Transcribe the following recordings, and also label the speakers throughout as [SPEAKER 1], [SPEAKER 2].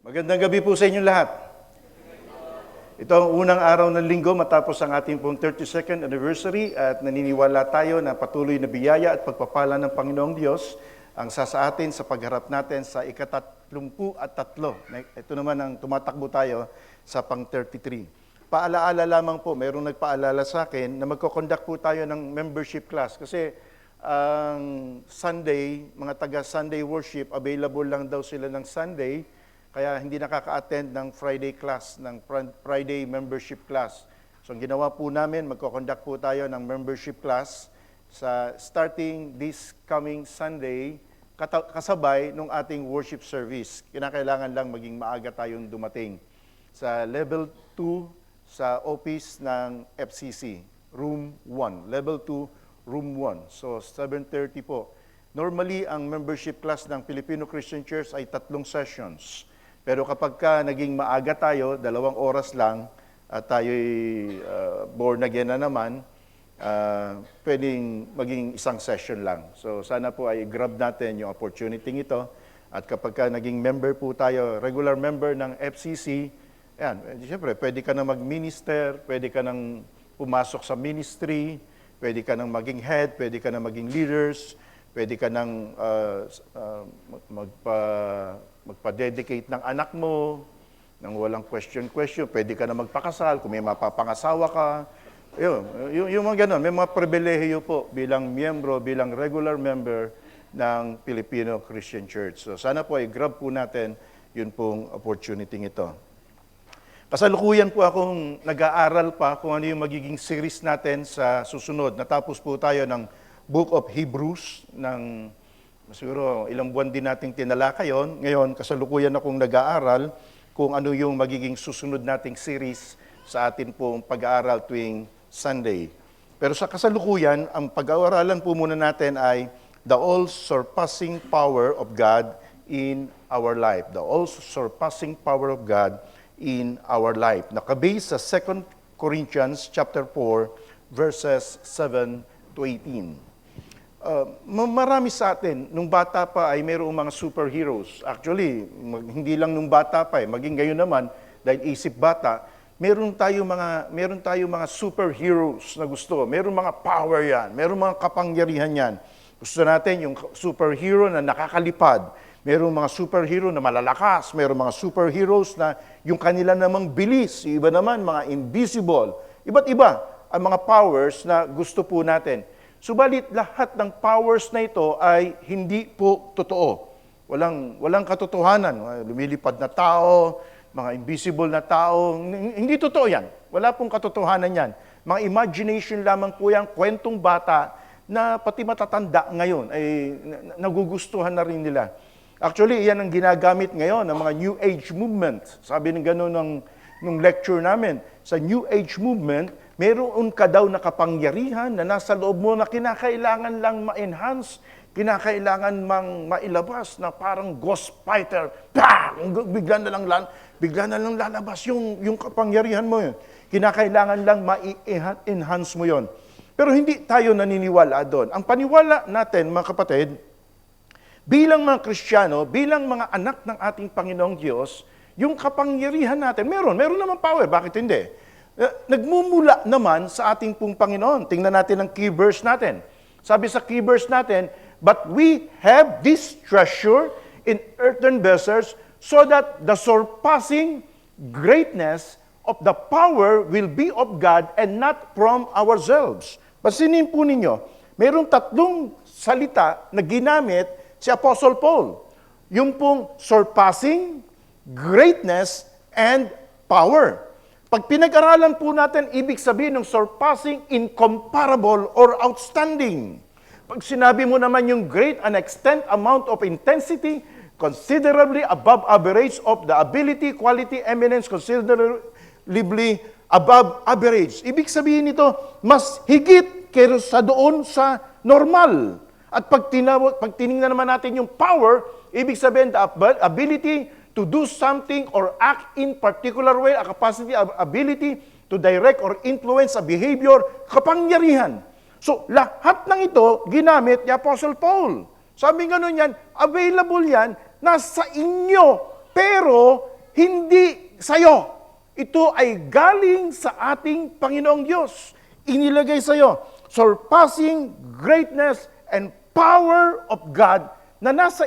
[SPEAKER 1] Magandang gabi po sa inyong lahat. Ito ang unang araw ng linggo matapos ang ating pong 32nd anniversary at naniniwala tayo na patuloy na biyaya at pagpapala ng Panginoong Diyos ang sa atin sa pagharap natin sa ika-33. Ito naman ang tumatakbo tayo sa pang-33. Paalaala lamang po, mayroong nagpaalala sa akin na magko-conduct po tayo ng membership class kasi ang Sunday, mga taga-Sunday worship, available lang daw sila ng Sunday. Kaya hindi nakaka-attend ng Friday class, ng Friday membership class. So ang ginawa po namin, magko-conduct po tayo ng membership class sa starting this coming Sunday, kasabay ng ating worship service. Kinakailangan lang maging maaga tayong dumating sa level 2 sa office ng FCC, room 1. Level 2, room 1. So 7:30 po. Normally, ang membership class ng Filipino Christian Church ay 3 sessions. Pero kapag naging maaga tayo, 2 oras lang, at tayo'y born again na naman, pwedeng maging 1 session lang. So sana po ay grab natin yung opportunity ito. At kapag naging member po tayo, regular member ng FCC, yan, siyempre, pwede ka na mag-minister, pwede ka nang pumasok sa ministry, pwede ka nang maging head, pwede ka nang maging leaders, pwede ka nang magpa-dedicate ng anak mo, nang walang question, pwede ka na magpakasal, kung may mapapangasawa ka. Yung mga ganun, may mga pribilehiyo po bilang miyembro, bilang regular member ng Filipino Christian Church. So sana po ay grab po natin yun pong opportunity ito. Kasalukuyan po akong nag-aaral pa kung ano yung magiging series natin sa susunod. Natapos po tayo ng Book of Hebrews ng siguro ilang buwan din nating tinalakay yon. Ngayon, kasalukuyan akong nag-aaral kung ano yung magiging susunod nating series sa atin pong pag-aaral tuwing Sunday. Pero sa kasalukuyan, ang pag-aaralan po muna natin ay the all-surpassing power of God in our life. The all-surpassing power of God in our life. Nakabase sa 2 Corinthians chapter 4, verses 7 to 18. Marami sa atin, nung bata pa ay mayroong mga superheroes. Actually, hindi lang nung bata pa, maging ngayon naman, dahil isip bata, meron tayo mga superheroes na gusto. Meron mga power yan, meron mga kapangyarihan yan. Gusto natin yung superhero na nakakalipad. Merong mga superhero na malalakas, merong mga superheroes na yung kanila namang bilis, yung iba naman mga invisible. Iba't iba ang mga powers na gusto po natin. Subalit lahat ng powers na ito ay hindi po totoo. Walang katotohanan. Lumilipad na tao, mga invisible na tao, hindi totoo yan. Wala pong katotohanan yan. Mga imagination lamang po yan, kwentong bata na pati matatanda ngayon ay nagugustuhan na rin nila. Actually, yan ang ginagamit ngayon ng mga New Age movement. Sabi ng gano'n nung lecture namin, sa New Age movement, meron ka daw na kapangyarihan na nasa loob mo na kinakailangan lang ma-enhance, kinakailangan mang mailabas na parang ghost fighter. Bigla na lang lalabas yung kapangyarihan mo yun. Kinakailangan lang ma-enhance mo yun. Pero hindi tayo naniniwala doon. Ang paniwala natin, mga kapatid, bilang mga Kristiyano, bilang mga anak ng ating Panginoong Diyos, yung kapangyarihan natin, meron naman power. Bakit hindi? Nagmumula naman sa ating pong Panginoon. Tingnan natin ang key verse natin. Sabi sa key verse natin, but we have this treasure in earthen vessels so that the surpassing greatness of the power will be of God and not from ourselves. Pasinin po ninyo, mayroong 3 salita na ginamit si Apostle Paul. Yung pong surpassing, greatness, and power. Pag pinag-aralan po natin, ibig sabihin ng surpassing, incomparable, or outstanding. Pag sinabi mo naman yung great, an extent, amount of intensity, considerably above average of the ability, quality, eminence, considerably above average. Ibig sabihin nito, mas higit kaysa doon sa normal. At pag tinignan naman natin yung power, ibig sabihin the ability to do something or act in particular way, a capacity, ability to direct or influence a behavior, kapangyarihan. So, lahat ng ito ginamit ni Apostle Paul. Sabi nga nun yan, available yan, nasa inyo. Pero, hindi sa'yo. Ito ay galing sa ating Panginoong Diyos. Inilagay sa'yo. Surpassing greatness and power of God na nasa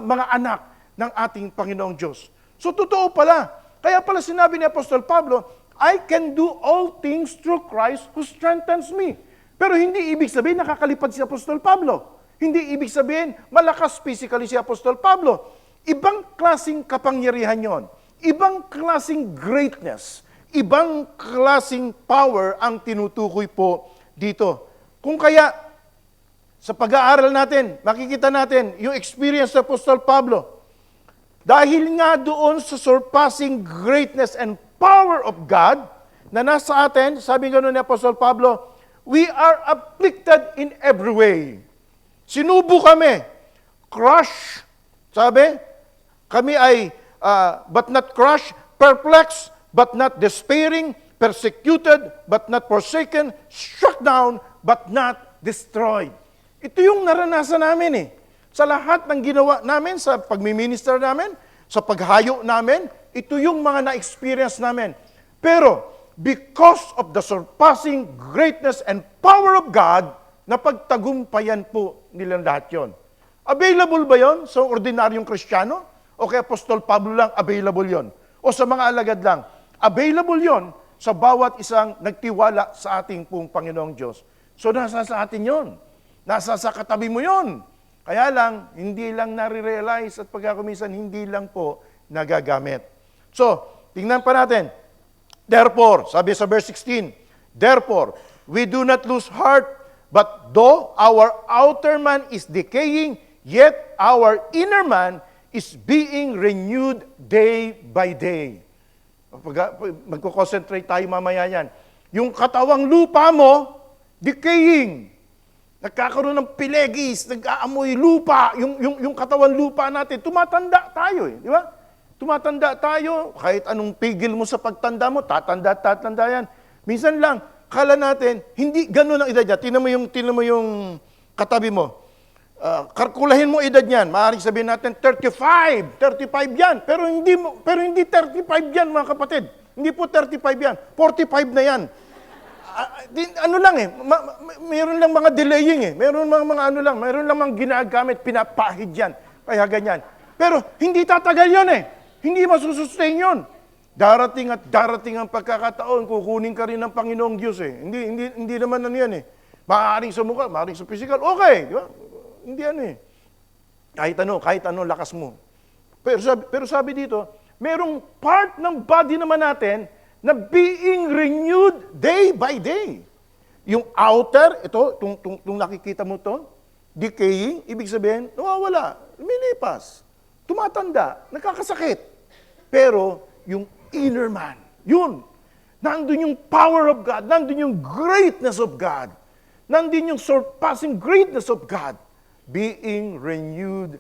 [SPEAKER 1] mga anak ng ating Panginoong Diyos. So totoo pala. Kaya pala sinabi ni Apostol Pablo, I can do all things through Christ who strengthens me. Pero hindi ibig sabihin nakakalipad si Apostol Pablo. Hindi ibig sabihin malakas physically si Apostol Pablo. Ibang klaseng kapangyarihan yon. Ibang klaseng greatness. Ibang klaseng power ang tinutukoy po dito. Kung kaya, sa pag-aaral natin, makikita natin yung experience ng Apostol Pablo. Dahil nga doon sa surpassing greatness and power of God na nasa atin, sabi gano'n ni Apostol Pablo, we are afflicted in every way. Sinubo kami, crush, sabi, kami ay but not crushed, perplexed, but not despairing, persecuted, but not forsaken, struck down, but not destroyed. Ito yung naranasan namin eh. Sa lahat ng ginawa namin, sa pagmiminister namin, sa paghayo namin, ito yung mga na-experience namin. Pero, because of the surpassing greatness and power of God, napagtagumpayan po nilang lahat yon. Available ba yon sa ordinaryong Kristiyano? O kay Apostol Pablo lang available yon? O sa mga alagad lang? Available yon sa bawat isang nagtiwala sa ating pong Panginoong Diyos. So, nasa sa atin yon. Nasa sa katabi mo yon. Kaya lang, hindi lang nare-realize at pagkakumisan, hindi lang po nagagamit. So, tingnan pa natin. Therefore, sabi sa verse 16, therefore, we do not lose heart, but though our outer man is decaying, yet our inner man is being renewed day by day. Magko-concentrate tayo mamaya yan. Yung katawang lupa mo, decaying. Nagkakaroon ng pilegis, nag-aamoy lupa, yung katawan lupa natin, tumatanda tayo eh, di ba? Tumatanda tayo, kahit anong pigil mo sa pagtanda mo, tatanda yan. Minsan lang, kala natin, hindi ganun ang edad niya. Tingnan mo yung katabi mo. Kalkulahin mo edad niyan, maaaring sabihin natin 35 yan, pero hindi 35 yan mga kapatid. Hindi po 35 yan, 45 na yan. Ano lang eh, mayroon lang mga delaying eh. Mayroon lang mga ginagamit, pinapahid yan. Kaya ganyan. Pero hindi tatagal yun eh. Hindi masusustain yun. Darating at darating ang pagkakataon, kukunin ka rin ng Panginoong Diyos eh. Hindi naman ano yan eh. Maaaring sa mukha, maaaring sa physical, okay. Di ba? Hindi ano eh. Kahit ano, lakas mo. Pero sabi dito, merong part ng body naman natin na being renewed day by day. Yung outer, ito, itong nakikita mo to, decaying, ibig sabihin, nawawala, lumilipas, tumatanda, nakakasakit. Pero, yung inner man, yun, nandun yung power of God, nandun yung greatness of God, nandun yung surpassing greatness of God, being renewed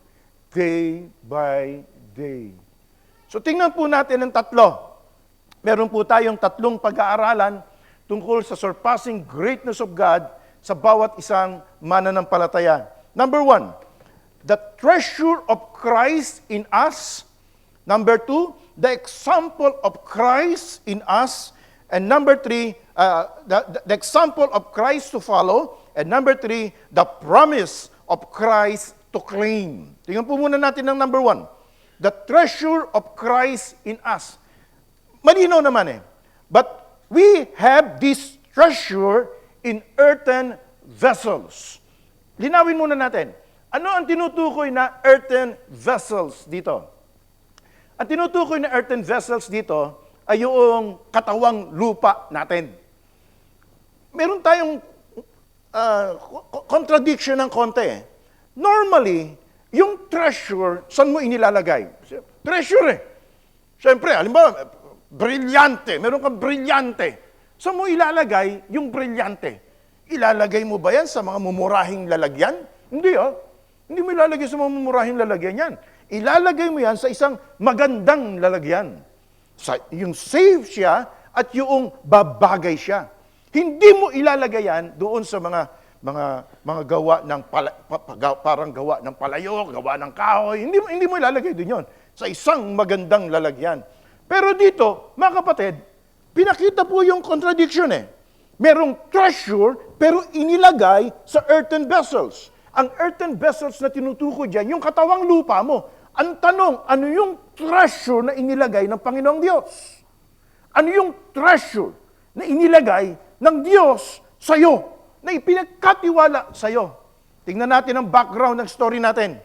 [SPEAKER 1] day by day. So, tingnan po natin ang tatlo. Meron po tayong tatlong pag-aaralan tungkol sa surpassing greatness of God sa bawat isang mananampalataya. Number 1, the treasure of Christ in us. Number 2, the example of Christ in us. And number 3, the example of Christ to follow. And number 3, the promise of Christ to claim. Tingnan po muna natin ang number 1. The treasure of Christ in us. Malinaw naman eh. But we have this treasure in earthen vessels. Linawin muna natin. Ano ang tinutukoy na earthen vessels dito? Ang tinutukoy na earthen vessels dito ay yung katawang lupa natin. Meron tayong contradiction ng konti eh. Normally, yung treasure, saan mo inilalagay? Treasure eh. Siyempre, halimbawa, brilyante, meron kang brilyante. Saan mo ilalagay yung brilyante? Ilalagay mo ba yan sa mga mumurahing lalagyan? Hindi Hindi mo ilalagay sa mga mumurahing lalagyan yan. Ilalagay mo yan sa isang magandang lalagyan. Yung safe siya at yung babagay siya. Hindi mo ilalagay yan doon sa mga gawa ng parang gawa ng palayo, gawa ng kahoy. Hindi mo ilalagay doon yon. sa isang magandang lalagyan. Pero dito, mga kapatid, pinakita po yung contradiction eh. Merong treasure, pero inilagay sa earthen vessels. Ang earthen vessels na tinutukoy dyan, yung katawang lupa mo. Ang tanong, ano yung treasure na inilagay ng Panginoong Diyos? Ano yung treasure na inilagay ng Diyos sa'yo, na ipinagkatiwala sa'yo? Tingnan natin ang background ng story natin.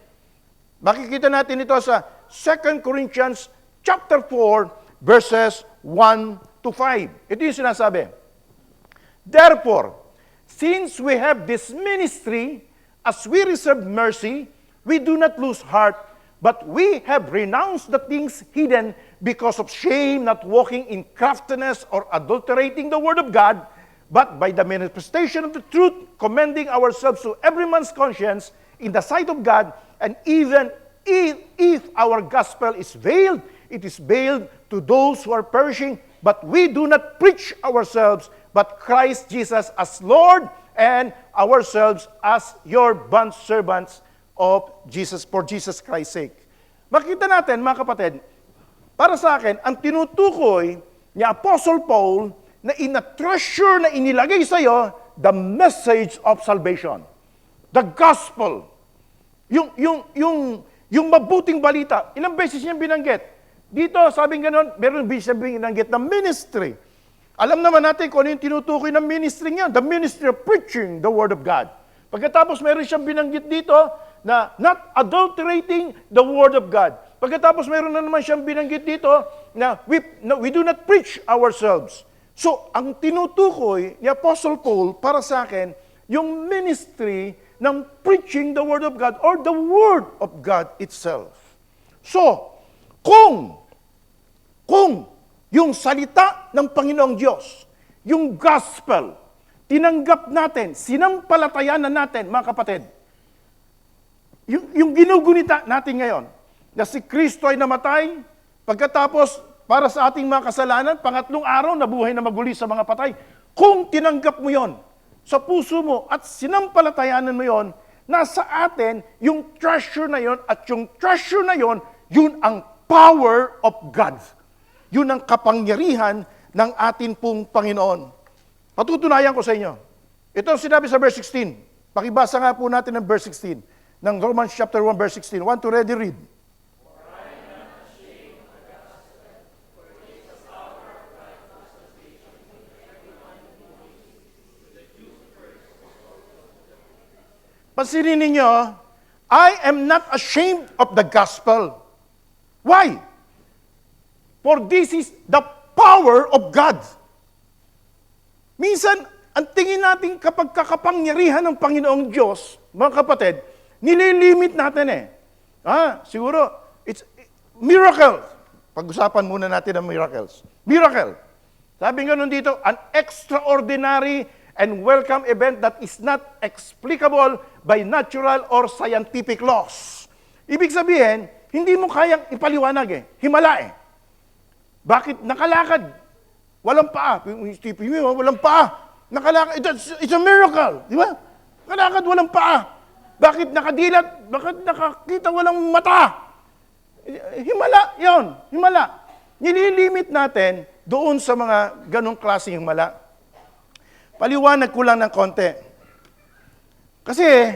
[SPEAKER 1] Makikita natin ito sa 2 Corinthians chapter 4, verses 1 to 5. Ito yung sinasabi. Therefore, since we have this ministry, as we receive mercy, we do not lose heart, but we have renounced the things hidden because of shame, not walking in craftiness or adulterating the word of God, but by the manifestation of the truth, commending ourselves to every man's conscience in the sight of God, and even if our gospel is veiled, it is veiled to those who are perishing, but we do not preach ourselves, but Christ Jesus as Lord, and ourselves as your bondservants of Jesus, for Jesus Christ's sake. Makita natin, mga kapatid, para sa akin, ang tinutukoy ni Apostle Paul na treasure na inilagay sa iyo, the message of salvation. The gospel. Yung mabuting balita. Ilang beses niya binanggit. Dito, sabing ganon, meron siya binanggit na ministry. Alam naman natin kung ano yung tinutukoy ng ministry niya. The ministry of preaching the word of God. Pagkatapos meron siyang binanggit dito na not adulterating the word of God. Pagkatapos meron na naman siyang binanggit dito na we do not preach ourselves. So, ang tinutukoy ni Apostle Paul para sa akin, yung ministry ng preaching the word of God or the word of God itself. So, kung yung salita ng Panginoong Diyos, yung gospel, tinanggap natin, sinampalatayanan natin, mga kapatid, yung ginugunita natin ngayon, na si Kristo ay namatay, pagkatapos, para sa ating mga kasalanan, pangatlong araw, nabuhay na maguli sa mga patay. Kung tinanggap mo yon sa puso mo at sinampalatayanan mo yon, nasa atin yung treasure na yon, at yung treasure na yon, yun ang power of God. Yun ang kapangyarihan ng atin pong Panginoon. Patutunayan ko sa inyo. Ito ang sinabi sa verse 16. Pakibasa nga po natin ang verse 16 ng Romans chapter 1, verse 16. Want to ready read? Pansinin ninyo, I am not ashamed of the gospel. Why? For this is the power of God. Minsan, ang tingin natin kapag kakapangyarihan ng Panginoong Diyos, mga kapatid, nililimit natin eh. Siguro, it's miracle. Pag-usapan muna natin ang miracles. Miracle. Sabi nga nun dito, an extraordinary and welcome event that is not explicable by natural or scientific laws. Ibig sabihin, hindi mo kayang ipaliwanag eh. Himala eh. Bakit nakalakad? Walang paa. Stephen, walang paa. Nakalakad. It's a miracle. Di ba? Nakalakad, walang paa. Bakit nakadilat? Bakit nakakita walang mata? Himala yon. Himala. Nililimit natin doon sa mga ganong klaseng himala. Paliwanag ko lang ng konti. Kasi,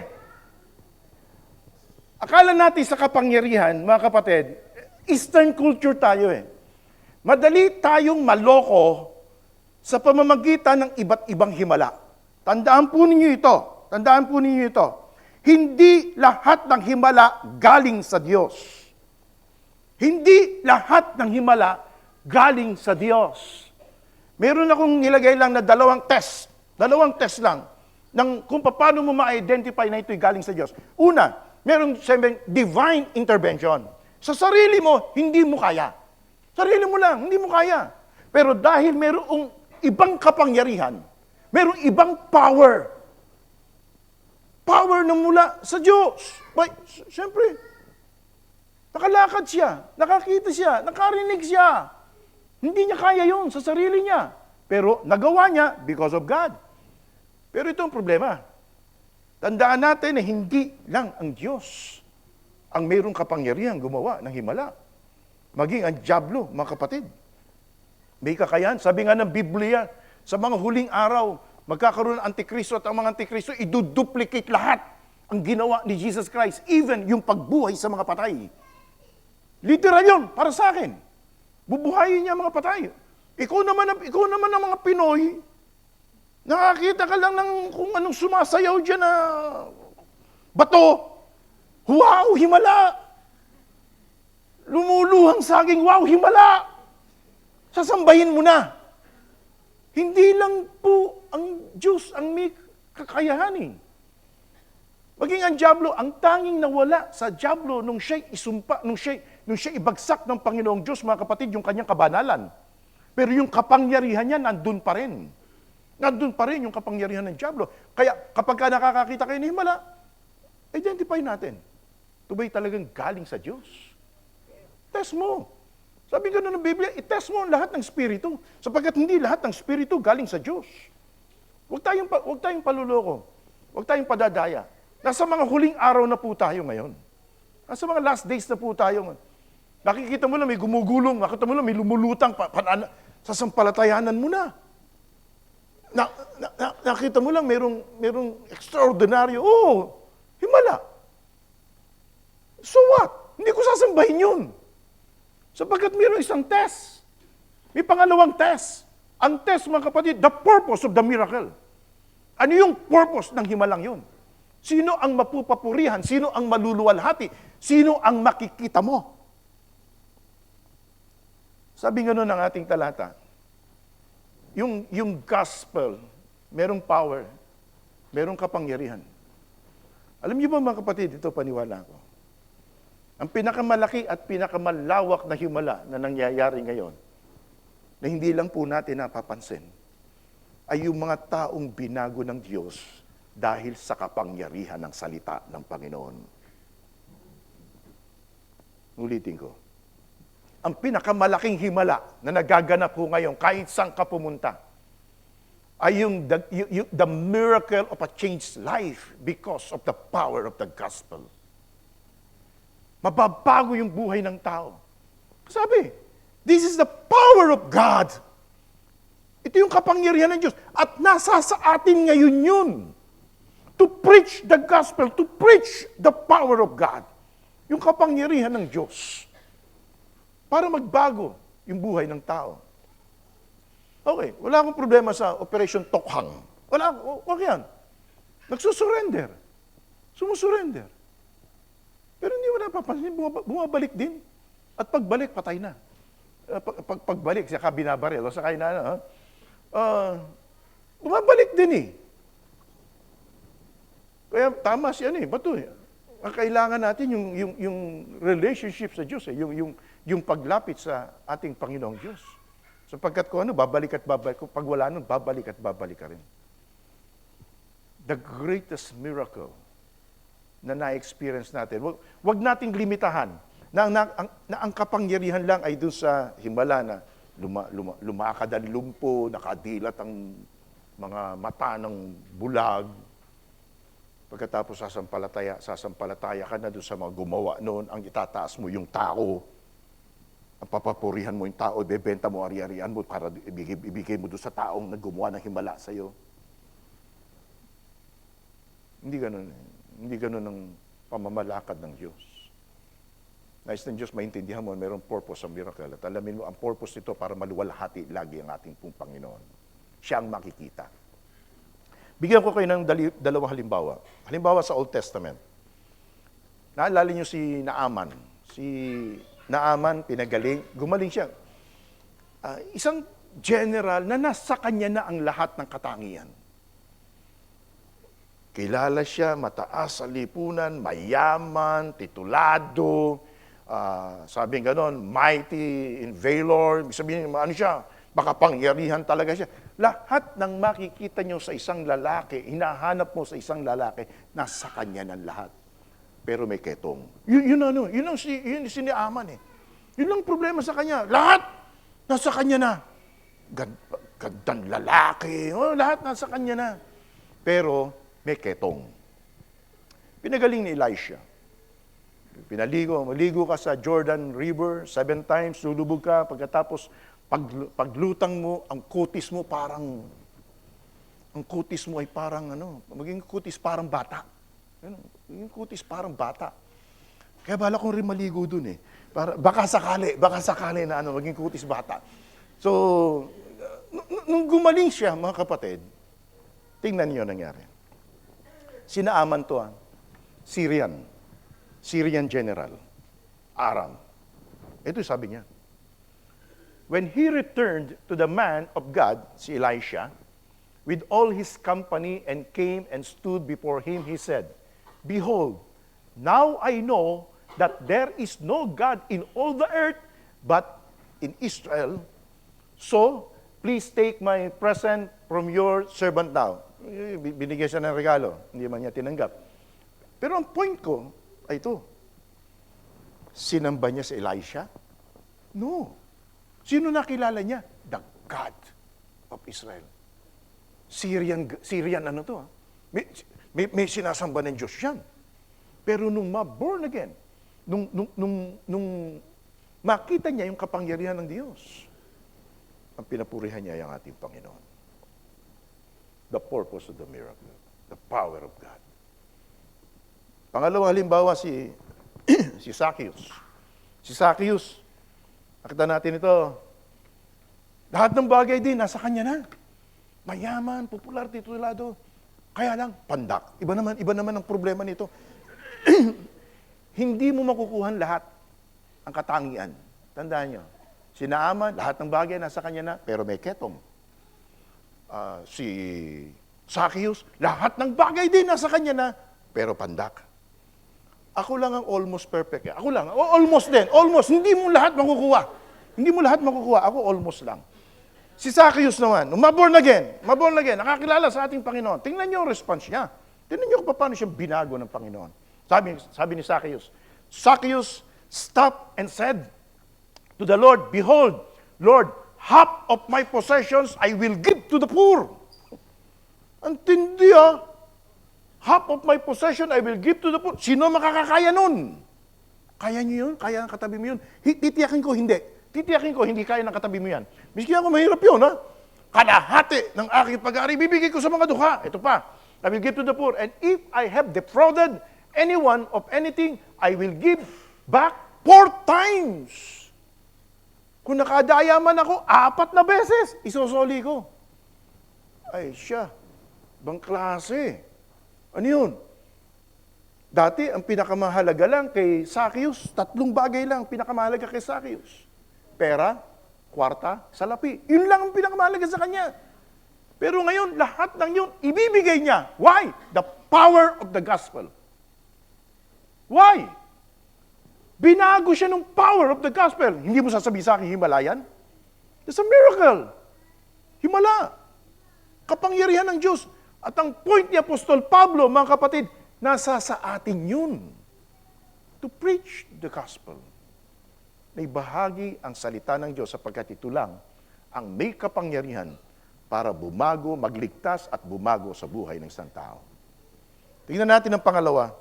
[SPEAKER 1] akala natin sa kapangyarihan, mga kapatid, Eastern culture tayo eh. Madali tayong maloko sa pamamagitan ng iba't ibang himala. Tandaan po ninyo ito. Tandaan po ninyo ito. Hindi lahat ng himala galing sa Diyos. Hindi lahat ng himala galing sa Diyos. Meron akong nilagay lang na dalawang test lang, ng kung paano mo ma-identify na ito'y galing sa Diyos. Una, meron sabing divine intervention. Sa sarili mo, hindi mo kaya. Sarili mo lang, hindi mo kaya. Pero dahil merong ibang kapangyarihan, merong ibang power na mula sa Diyos. Siyempre, nakalakad siya, nakakita siya, nakarinig siya. Hindi niya kaya yun sa sarili niya. Pero nagawa niya because of God. Pero ito ang problema. Tandaan natin na hindi lang ang Diyos ang mayroong kapangyarihan gumawa ng himala. maging ang dyablo, mga kapatid. May kakayahan. Sabi nga ng Biblia, sa mga huling araw, magkakaroon ng Antikristo at ang mga Antikristo, iduduplicate lahat ang ginawa ni Jesus Christ, even yung pagbuhay sa mga patay. Literal yun, para sa akin. Bubuhayin niya mga patay. Ikaw naman ang mga Pinoy, nakakita ka lang ng kung anong sumasayaw dyan na bato. Wow, himala! Lumuluhang saging, wow, himala! Sasambahin mo na. Hindi lang po ang Diyos ang may kakayahan eh. Maging ang dyablo, ang tanging nawala sa dyablo nung siya'y isumpa, nung siya ibagsak ng Panginoong Diyos, mga kapatid, yung kanyang kabanalan. Pero yung kapangyarihan niya, nandun pa rin. Nandun pa rin yung kapangyarihan ng dyablo. Kaya kapag ka nakakakita kayo ng himala, identify natin. Ito ba'y talagang galing sa Diyos? Test mo. Sabi nga ng Biblia, itest mo ang lahat ng spirito, sapagkat hindi lahat ng spirito galing sa Diyos. Huwag tayong paluloko. Huwag tayong padadaya. Nasa mga huling araw na po tayo ngayon. Nasa mga last days na po tayo. Nakikita mo lang may gumugulong, nakikita mo lang may lumulutang, sasampalatayanan mo na. Nakita mo lang merong extraordinaryo. Oh, himala. So what? Hindi ko sasambahin yun. Sapagkat mayroong isang test. May pangalawang test. Ang test, mga kapatid, the purpose of the miracle. Ano yung purpose ng himalang yun? Sino ang mapupapurihan? Sino ang maluluwalhati? Sino ang makikita mo? Sabi nga nun ng ating talata, yung gospel, merong power, merong kapangyarihan. Alam niyo ba, mga kapatid, ito paniwala ko. Ang pinakamalaki at pinakamalawak na himala na nangyayari ngayon, na hindi lang po natin napapansin, ay yung mga taong binago ng Diyos dahil sa kapangyarihan ng salita ng Panginoon. Ulitin ko. Ang pinakamalaking himala na nagaganap po ngayon, kahit saan ka pumunta, ay yung the miracle of a changed life because of the power of the gospel. Mababago yung buhay ng tao. Sabi, this is the power of God. Ito yung kapangyarihan ng Diyos. At nasa sa atin ngayon yun. To preach the gospel, to preach the power of God. Yung kapangyarihan ng Diyos. Para magbago yung buhay ng tao. Okay, wala akong problema sa Operation Tokhang. Wag yan. Nagsusurrender. Sumusurrender. Pero hindi mo napapansin, bumabalik din. At pagbalik, patay na. Pagbalik, saka binabaril, o saka bumabalik din eh. Kaya tama siya bato eh. Ang kailangan natin yung relationship sa Diyos yung paglapit sa ating Panginoong Diyos. Sapagkat kung babalik at babalik. Kung pag wala nun, babalik at babalik ka rin. The greatest miracle na na-experience natin. Wag nating limitahan na ang kapangyarihan lang ay doon sa himala na lumakad ang lumpo, nakadilat ang mga mata ng bulag. Pagkatapos sasampalataya ka na doon sa mga gumawa noon, ang itataas mo yung tao. Ang papapurihan mo yung tao, ibebenta mo, ari-arian mo para ibigay mo doon sa taong naggumawa ng himala sa'yo. Hindi ganun. Hindi ganun ang pamamalakad ng Diyos. Nais ng Diyos, maintindihan mo, mayroong purpose sa miracle. At alamin mo, ang purpose nito para maluwalhati lagi ang ating pong Panginoon. Siya ang makikita. Bigyan ko kayo ng dalawang halimbawa. Halimbawa sa Old Testament. Naalala niyo si Naaman. Si Naaman, pinagaling, gumaling siya. Isang general na nasa kanya na ang lahat ng katangian. Kilala siya, mataas sa lipunan, mayaman, titulado, sabi ganon, mighty in valor, sabihin ano siya, makapangyarihan talaga siya. Lahat ng makikita nyo sa isang lalaki, hinahanap mo sa isang lalaki, nasa kanya ng lahat. Pero may ketong. Yun si Naaman eh. Yun ang problema sa kanya. Lahat nasa kanya na. Gandang lalaki, lahat nasa kanya na. Pero may ketong. Pinagaling ni Elisha. maligo ka sa Jordan River 7 times, lulubog ka, pagkatapos paglutang mo, ang kutis mo ay parang maging kutis parang bata. Maging kutis parang bata. Kaya bala kong rin maligo dun eh. Baka sakali na maging kutis bata. So, nung gumaling siya, mga kapatid, tingnan niyo nangyari. Sinaaman to, Syrian general, Aram. Ito sabi niya. When he returned to the man of God, si Elisha, with all his company and came and stood before him, he said, Behold, now I know that there is no God in all the earth but in Israel. So, please take my present from your servant now. Binigyan siya ng regalo, hindi man niya tinanggap. Pero ang point ko ay ito. Sinamba niya si Elisha? No. Sino nakilala niya? The God of Israel. Syrian ano to? May sinasamba ng Diyos yan. Pero nung ma-born again, nung makita niya yung kapangyarihan ng Diyos, ang pinapurihan niya yung ating Panginoon. The purpose of the miracle. The power of God. Pangalawa, halimbawa si Zacchaeus. Si Zacchaeus, nakita natin ito, lahat ng bagay din, nasa kanya na. Mayaman, popular, titulado. Kaya lang, pandak. Iba naman ang problema nito. Hindi mo makukuhan lahat ang katangian. Tandaan nyo, si Naaman, lahat ng bagay nasa kanya na, pero may ketong. Si Zacchaeus, lahat ng bagay din nasa kanya na, pero pandak. Ako lang ang almost perfect. Ako lang, almost din, almost. Hindi mo lahat makukuha. Ako almost lang. Si Zacchaeus naman, maborn again, nakakilala sa ating Panginoon. Tingnan niyo ang response niya. Tingnan niyo kung paano siya binago ng Panginoon. Sabi ni Zacchaeus, Zacchaeus stopped and said to the Lord, Behold, Lord, half of my possessions I will give to the poor. Antindi half of my possession I will give to the poor. Sino makakakaya nun? Kaya niyo yun? Kaya ng katabi mo yun? Titiyakin ko, hindi. Hindi kaya ng katabi mo yan. Miski ako mahirap yun, Kalahati ng aking pag-aari, bibigay ko sa mga dukha. Ito pa, I will give to the poor. And if I have defrauded anyone of anything, I will give back 4 times. Kung nakadaya man ako, 4 na beses, isosoli ko. Ay siya, bang klase? Ano yun? Dati, ang pinakamahalaga lang kay Zacchaeus, 3 bagay lang pinakamahalaga kay Zacchaeus. Pera, kwarta, salapi. Yun lang ang pinakamahalaga sa kanya. Pero ngayon, lahat ng yun, ibibigay niya. Why? The power of the gospel. Why? Binago siya ng power of the gospel. Hindi mo sasabihin sa akin, Himalayan? It's a miracle. Himala. Kapangyarihan ng Diyos. At ang point ni Apostol Pablo, mga kapatid, nasa sa atin yun. To preach the gospel. May bahagi ang salita ng Diyos sapagkat ito lang ang may kapangyarihan para bumago, magligtas at bumago sa buhay ng isang tao. Tingnan natin ang pangalawa.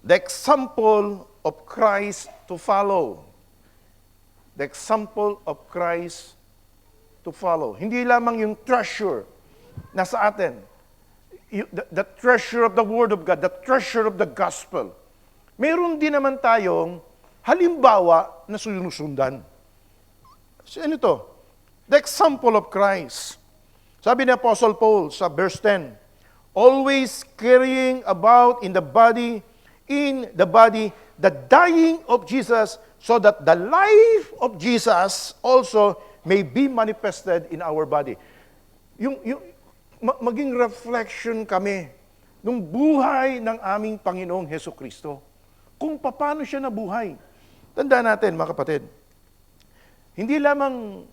[SPEAKER 1] The example of Christ to follow. The example of Christ to follow. Hindi lamang yung treasure nasa atin. The treasure of the Word of God, the treasure of the gospel. Meron din naman tayong halimbawa na sinusundan. So, ano ito? The example of Christ. Sabi ni Apostle Paul sa verse 10, always carrying about in the body the dying of Jesus, so that the life of Jesus also may be manifested in our body. Maging reflection kami ng buhay ng aming Panginoong Hesukristo. Kung paano siya nabuhay. Tandaan natin, mga kapatid, hindi lamang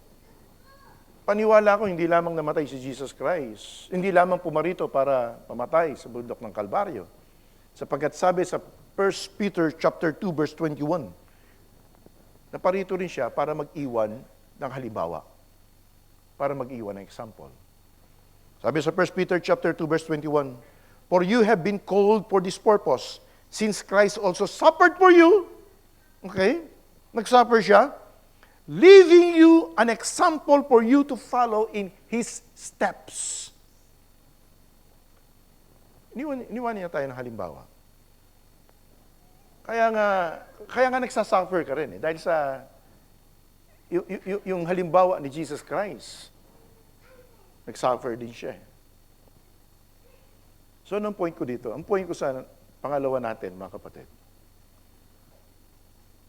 [SPEAKER 1] paniwala ko, hindi lamang namatay si Jesus Christ, hindi lamang pumarito para pamatay sa bundok ng Kalbaryo. Sapagkat sabi sa 1 Peter chapter 2 verse 21, naparito rin siya para mag-iwan ng halimbawa, para mag-iwan ng example. Sabi sa 1 Peter chapter 2 verse 21, for you have been called for this purpose, since Christ also suffered for you, okay, nagsuffer siya, leaving you an example for you to follow in His steps. Iniwan niya tayo ng halimbawa. Kaya nga nagsasuffer ka rin dahil sa yung halimbawa ni Jesus Christ. Nagsuffer din siya. So, anong point ko dito? Ang point ko sa pangalawa natin, mga kapatid.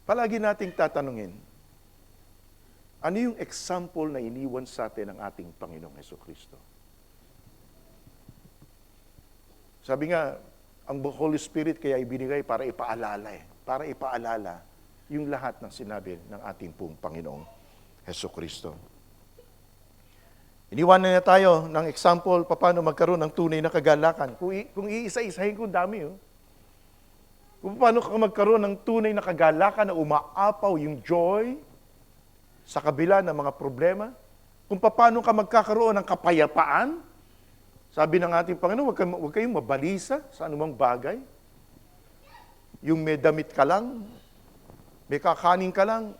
[SPEAKER 1] Palagi nating tatanungin, ano yung example na iniwan sa atin ng ating Panginoong Jesucristo? Sabi nga, ang Holy Spirit kaya ibinigay para ipaalala para ipaalala yung lahat ng sinabi ng ating pong Panginoong Jesucristo. Iniwanan niya tayo ng example paano magkaroon ng tunay na kagalakan. Kung iisa-isahin ko, dami. Kung paano ka magkaroon ng tunay na kagalakan na umaapaw yung joy sa kabila ng mga problema. Kung paano ka magkakaroon ng kapayapaan. Sabi ng ating Panginoon, huwag kayong mabalisa sa anumang bagay. Yung may damit ka lang, may kakanin ka lang,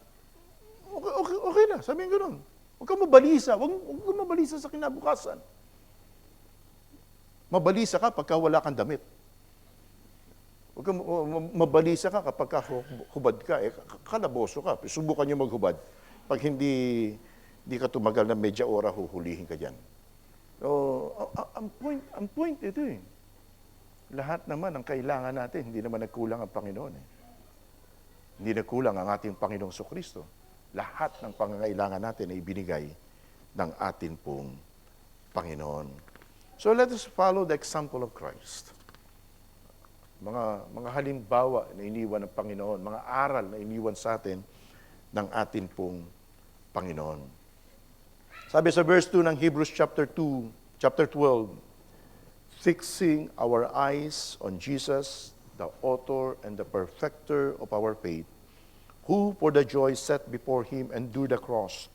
[SPEAKER 1] okay na, sabihin gano'n. Huwag kang mabalisa. Huwag kang mabalisa sa kinabukasan. Mabalisa ka pagka wala kang damit. Huwag kang mabalisa ka kapag hubad ka. Kalaboso ka. Subukan niyo maghubad. Pag hindi ka tumagal na medya ora, huhulihin ka dyan. So, ang point ito Lahat naman ang kailangan natin, hindi naman nagkulang ang Panginoon. Hindi nagkulang ang ating Panginoong Sokristo. Lahat ng pangangailangan natin ay ibinigay ng atin pong Panginoon. So let us follow the example of Christ. Mga halimbawa na iniwan ng Panginoon, mga aral na iniwan sa atin ng atin pong Panginoon. Sabi sa verse 2 ng Hebrews chapter 12, fixing our eyes on Jesus, the author and the perfecter of our faith, who for the joy set before him endured the cross,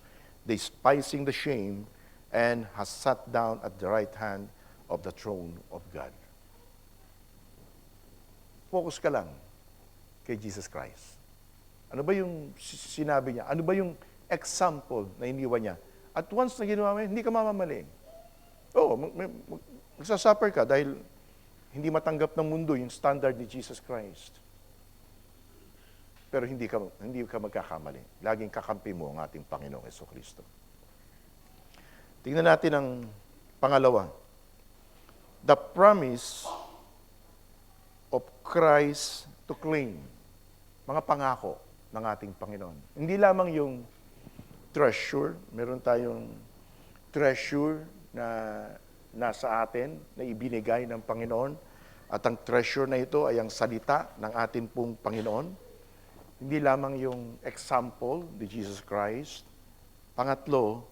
[SPEAKER 1] despising the shame, and has sat down at the right hand of the throne of God. Focus ka lang kay Jesus Christ. Ano ba yung sinabi niya? Ano ba yung example na iniwan niya? At once na ginawa mo, hindi ka mamamali. Magsasuffer ka dahil hindi matanggap ng mundo yung standard ni Jesus Christ. Pero hindi ka magkakamali. Laging kakampi mo ang ating Panginoong Jesucristo. Tingnan natin ang pangalawa. The promise of Christ to claim. Mga pangako ng ating Panginoon. Hindi lamang yung treasure. Meron tayong treasure na nasa atin, na ibinigay ng Panginoon. At ang treasure na ito ay ang salita ng ating pong Panginoon. Hindi lamang yung example ni Jesus Christ. Pangatlo,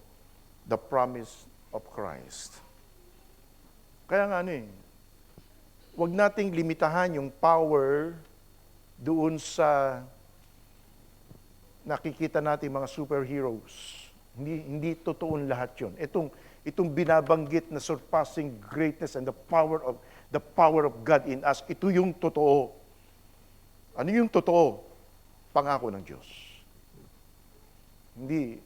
[SPEAKER 1] the promise of Christ. Kaya nga huwag nating limitahan yung power doon sa nakikita natin mga superheroes. Hindi totoon lahat yun. Itong binabanggit na surpassing greatness and the power of God in us, ito yung totoo. Ano yung totoo? Pangako ng Diyos. Hindi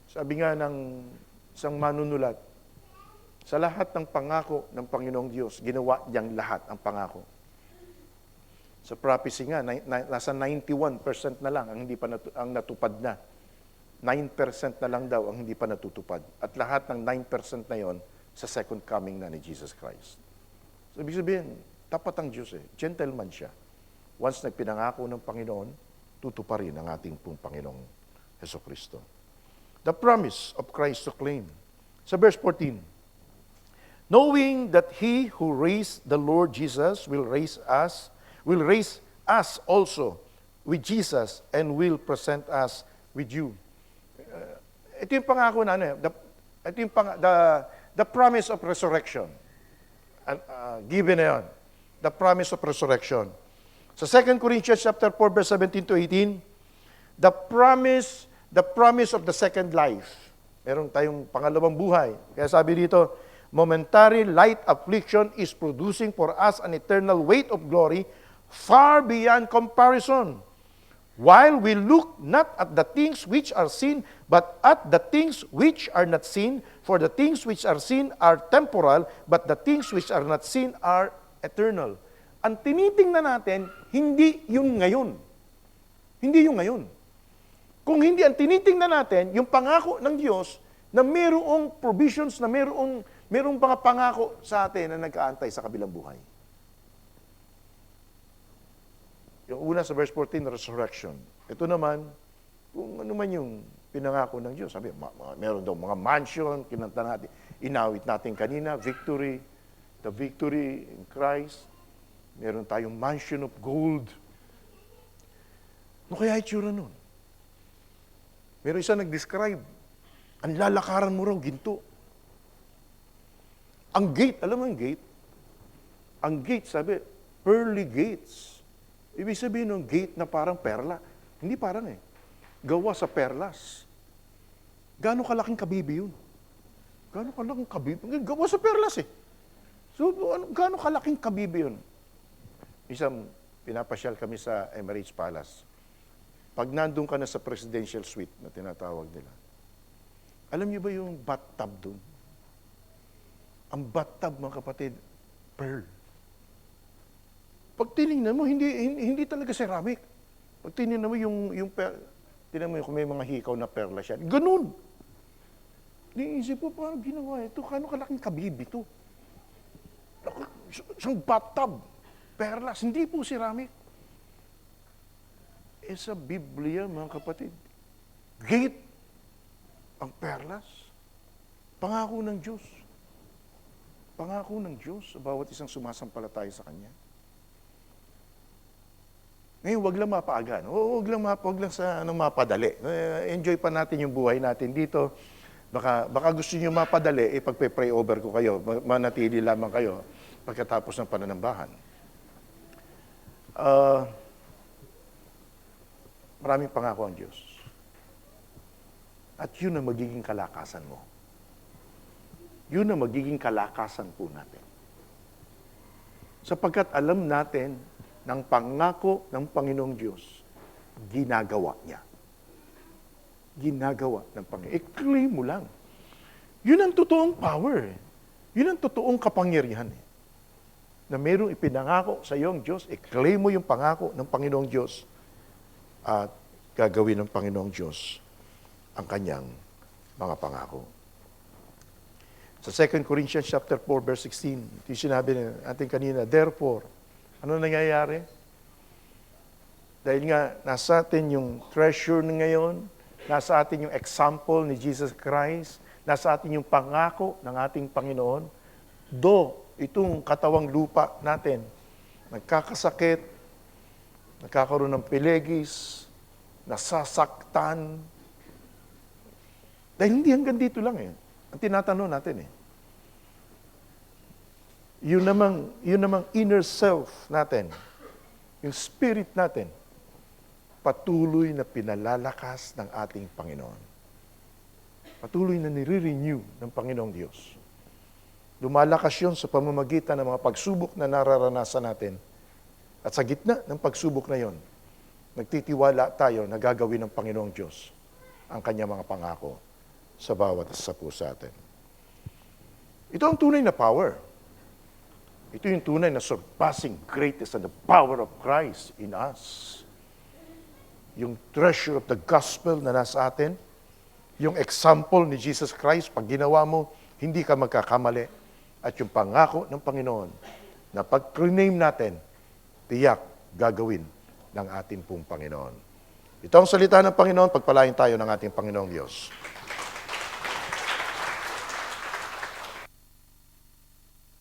[SPEAKER 1] Sabi nga ng isang manunulat, sa lahat ng pangako ng Panginoong Diyos, ginawa niyang lahat ang pangako. Sa prophecy nga, nasa 91% na lang ang natupad na. 9% na lang daw ang hindi pa natutupad. At lahat ng 9% na yon sa second coming na ni Jesus Christ. So, ibig sabihin, tapat ang Diyos Gentleman siya. Once nagpinangako ng Panginoon, tutuparin ang ating pong Panginoong Jesucristo. The promise of Christ to claim. Sa verse 14, knowing that He who raised the Lord Jesus will raise us also with Jesus and will present us with you. Ito yung pangako na the promise of resurrection. Given na yun. The promise of resurrection. Sa 2 Corinthians chapter 4, verse 17 to 18, the promise of the second life. Meron tayong pangalawang buhay. Kaya sabi dito, momentary light affliction is producing for us an eternal weight of glory far beyond comparison. While we look not at the things which are seen, but at the things which are not seen, for the things which are seen are temporal, but the things which are not seen are eternal. Ang tinitingnan natin, hindi yung ngayon. Hindi yung ngayon. Kung hindi, ang tinitingnan natin, yung pangako ng Diyos na mayroong provisions, na mayroong mga pangako sa atin na nag-aantay sa kabilang buhay. Yung una sa verse 14, resurrection. Ito naman, kung ano man yung pinangako ng Diyos. Sabi, meron daw mga mansion, kinanta natin, inawit natin kanina, victory, the victory in Christ. Meron tayong mansion of gold. Ano kaya itsura nun? Meron isa nag-describe, ang lalakaran mo raw, ginto. Ang gate, alam mo ang gate? Ang gate, sabi, pearly gates. Ibig sabihin ng gate na parang perla. Hindi parang gawa sa perlas. Gaano kalaking kabibi yun? Gaano kalaking kabibi? Gawa sa perlas So, gaano kalaking kabibi yun? Isang pinapasyal kami sa Emirates Palace. Pag nandun ka na sa presidential suite na tinatawag nila, alam niyo ba yung bathtub dun? Ang bathtub, mga kapatid, pearl. Pag tinignan mo, hindi talaga ceramic. Pag tinignan mo tinignan mo kung may mga hikaw na perla siya. Ganun. Niisip ko, paano ginawa ito? Kano kalaking kabibi ito? Isang bathtub, perlas, hindi po ceramic. Sa Biblia, mga kapatid, gate ang perlas. Pangako ng Diyos. Pangako ng Diyos sa bawat isang sumasampalataya sa Kanya. Ngayon, wag lang mapaagan. Wag lang sa mapadali. Enjoy pa natin yung buhay natin dito. Baka gusto niyo mapadali, pagpe-pray over ko kayo, manatili lamang kayo pagkatapos ng pananambahan. Maraming pangako ang Diyos. At yun ang magiging kalakasan mo. Yun ang magiging kalakasan po natin. Sapagkat alam natin ng pangako ng Panginoong Diyos, ginagawa niya. Ginagawa ng Panginoon. I-claim mo lang. Yun ang totoong power. Yun ang totoong kapangyarihan. Na mayroong ipinangako sa iyong Diyos, i-claim mo yung pangako ng Panginoong Diyos at gagawin ng Panginoong Diyos ang kanyang mga pangako. Sa 2 Corinthians chapter 4, verse 16, ito yung sinabi natin kanina, therefore, ano nangyayari? Dahil nga, nasa atin yung treasure na ngayon, nasa atin yung example ni Jesus Christ, nasa atin yung pangako ng ating Panginoon, itong katawang lupa natin, nagkakasakit, nagkakaroon ng pilegis, nasasaktan. Dahil hindi hanggang dito lang ang tinatanong natin Yun namang inner self natin, yung spirit natin, patuloy na pinalalakas ng ating Panginoon. Patuloy na nire-renew ng Panginoong Diyos. Lumalakas yun sa pamamagitan ng mga pagsubok na nararanasan natin. At sa gitna ng pagsubok na yon, nagtitiwala tayo na gagawin ng Panginoong Diyos ang kanyang mga pangako sa bawat isa po sa atin. Ito ang tunay na power. Ito yung tunay na surpassing greatness and the power of Christ in us. Yung treasure of the gospel na nasa atin, yung example ni Jesus Christ, pag ginawa mo, hindi ka magkakamali. At yung pangako ng Panginoon na pag-rename natin, tiyak gagawin ng ating pong Panginoon. Ito ang salita ng Panginoon, pagpalain tayo ng ating Panginoong Diyos.